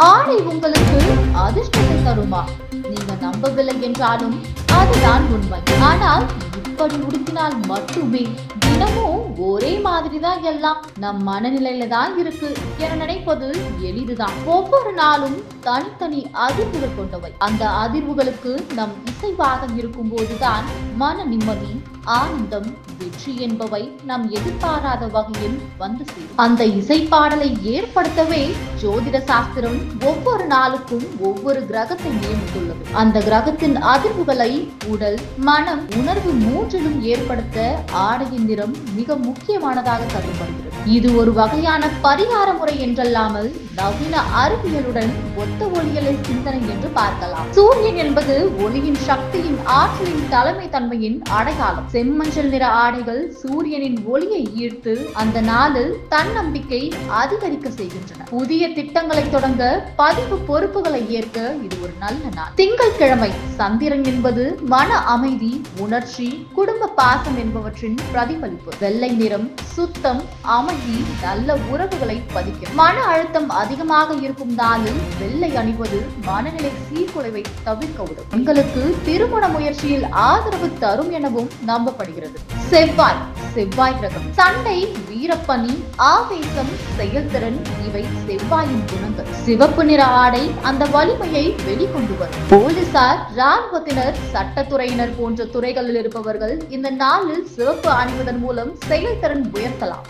ஆடை உங்களுக்கு அதிர்ஷ்டத்தை தருமா? நீங்க நம்பவில்லை என்றாலும் அதுதான் உண்மை. ஆனால் இப்படி உடுத்தினால் மட்டுமே தினமும் ஒரே மாதிரிதான் எல்லாம் நம் மனநிலையில தான் இருக்கு என நினைப்பது எளிதுதான். ஒவ்வொரு நாளும் தனித்தனி அதிர்வுகள் கொண்டவை. அந்த அதிர்வுகளுக்கு நம் இசைவாக இருக்கும் போதுதான் மன நிம்மதி, ஆனந்தம், வெற்றி என்பவை நாம் எதிர்பாராத வகையில் வந்து சேரும். அந்த இசைப்பாடலை ஏற்படுத்தவே ஜோதிட சாஸ்திரம் ஒவ்வொரு நாளுக்கும் ஒவ்வொரு கிரகத்தை நியமித்துள்ளது. அந்த கிரகத்தின் அதிர்வுகளை உடல், மனம், உணர்வு மூன்றிலும் ஏற்படுத்த ஆடையின் நிறம் மிக முக்கியமானதாக கருதப்படுகிறது. இது ஒரு வகையான பரிகார முறை என்றல்லாமல் நவீன அறிவியலுடன் ஒத்த ஒளியலை சிந்தனை என்று பார்க்கலாம். சூரியன் என்பது ஒளியின் சக்தியின், ஆற்றலின், தலைமை தன்மையின் அடையாளம். செம்மஞ்சள் நிற ஆடைகள் சூரியனின் ஒளியை ஈர்த்து அந்த நாளில் தன்னம்பிக்கை அதிகரிக்க செய்கின்றன. புதிய திட்டங்களை தொடங்க, பதிவு பொறுப்புகளை ஏற்க இது ஒரு நல்ல நாள். திங்கட்கிழமை சந்திரன் என்பது மன அமைதி, உணர்ச்சி, குடும்ப பாசம் என்பவற்றின் பிரதிபலிப்பு. வெள்ளை நிறம் சுத்தம், அமைதி, நல்ல உறவுகளை பதிக்கும். மன அழுத்தம் அதிகமாக இருக்கும் நாளில் வெள்ளை அணிவது மனநிலை சீர்குலைவை தவிர்க்க உதவும். எங்களுக்கு திருமண முயற்சியில் ஆதரவு தரும் எனவும் நம்பப்படுகிறது. செவ்வாய் கிரகம். சண்டை, வீரப்பணி, ஆவேசம், செயல்திறன் இவை செவ்வாயின் குணங்கள். சிவப்பு நிற ஆடை அந்த வலிமையை வெளிக்கொண்டு வரும். போலீசார், ராணுவத்தினர், சட்டத்துறையினர் போன்ற துறைகளில் இருப்பவர்கள் இந்த நாளில் சிவப்பு அணிவதன் மூலம் செயல்திறன் உயர்த்தலாம்.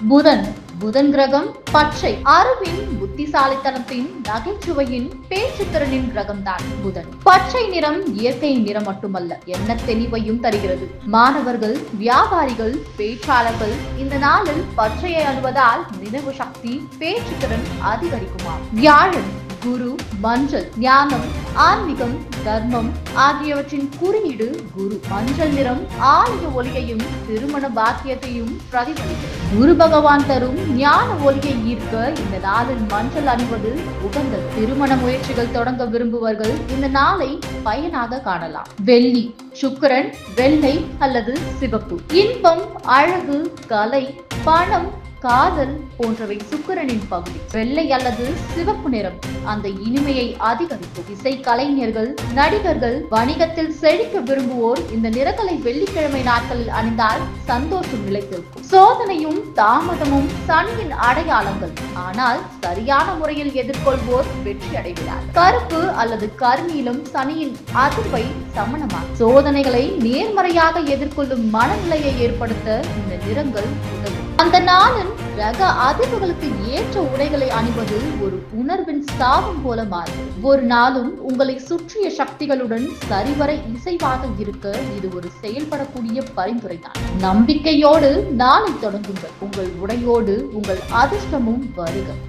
புதன் கிரகம் பச்சை. அறிவின், புத்திசாலித்தனத்தின், நகைச்சுவையின், பேச்சுத்திறனின் கிரகம் தான் புதன். பச்சை நிறம் இயற்கையின் நிறம் மட்டுமல்ல, எண்ண தெளிவையும் தருகிறது. மாணவர்கள், வியாபாரிகள், பேச்சாளர்கள் இந்த நாளில் பச்சையை அணிவதால் நினைவு சக்தி, பேச்சுத்திறன் அதிகரிக்குமா. வியாழன் குரு, மஞ்சள் ஞானம், ஆன்மீகம், தர்மம் ஆகியவற்றின் குறியீடு குரு. மஞ்சள் நிறம் ஆலய ஒளியையும் திருமண பாக்கியத்தையும் பிரதிபலிக்கிறது. குரு பகவான் தரும் ஞான ஒளியை ஈர்க்க இந்த நாளில் மஞ்சள் அணிவது உகந்தது. திருமண முயற்சிகள் தொடங்க விரும்புவர்கள் இந்த நாளை பயனாக காணலாம். வெள்ளி சுக்கிரன், வெள்ளை அல்லது சிவப்பு. இன்பம், அழகு, கலை, பணம், காதல் போன்றவை சுக்கிரனின் பகுதி. வெள்ளை அல்லது சிவப்பு நிறம் அந்த இனிமையை அதிகரிக்கும். இசை கலைஞர்கள், நடிகர்கள், வணிகத்தில் செழிக்க விரும்புவோர் இந்த நிறங்களை வெள்ளிக்கிழமை நாட்களில் அணிந்தால் சந்தோஷம் நிலைத்திருக்கும். சோதனையும் தாமதமும் சனியின் அடையாளங்கள். ஆனால் சரியான முறையில் எதிர்கொள்வோர் வெற்றி அடைகிறார். கருப்பு அல்லது கருநீலம் சனியின் அதிர்வை சமனமாகும். சோதனைகளை நேர்மறையாக எதிர்கொள்ளும் மனநிலையை ஏற்படுத்த இந்த நிறங்கள் உதவும். அந்த நாளின் ரக அதிர்வுகளுக்கு ஏற்ற உடைகளை அணிவது ஒரு உணர்வின் ஸ்தாபம் போல மாறும். ஒரு நாளும் உங்களை சுற்றிய சக்திகளுடன் சரிவர இசைவாக இருக்க இது ஒரு செயல்படக்கூடிய பரிந்துரை தான். நம்பிக்கையோடு நாளை தொடங்குங்கள். உங்கள் உடையோடு உங்கள் அதிர்ஷ்டமும் வருக.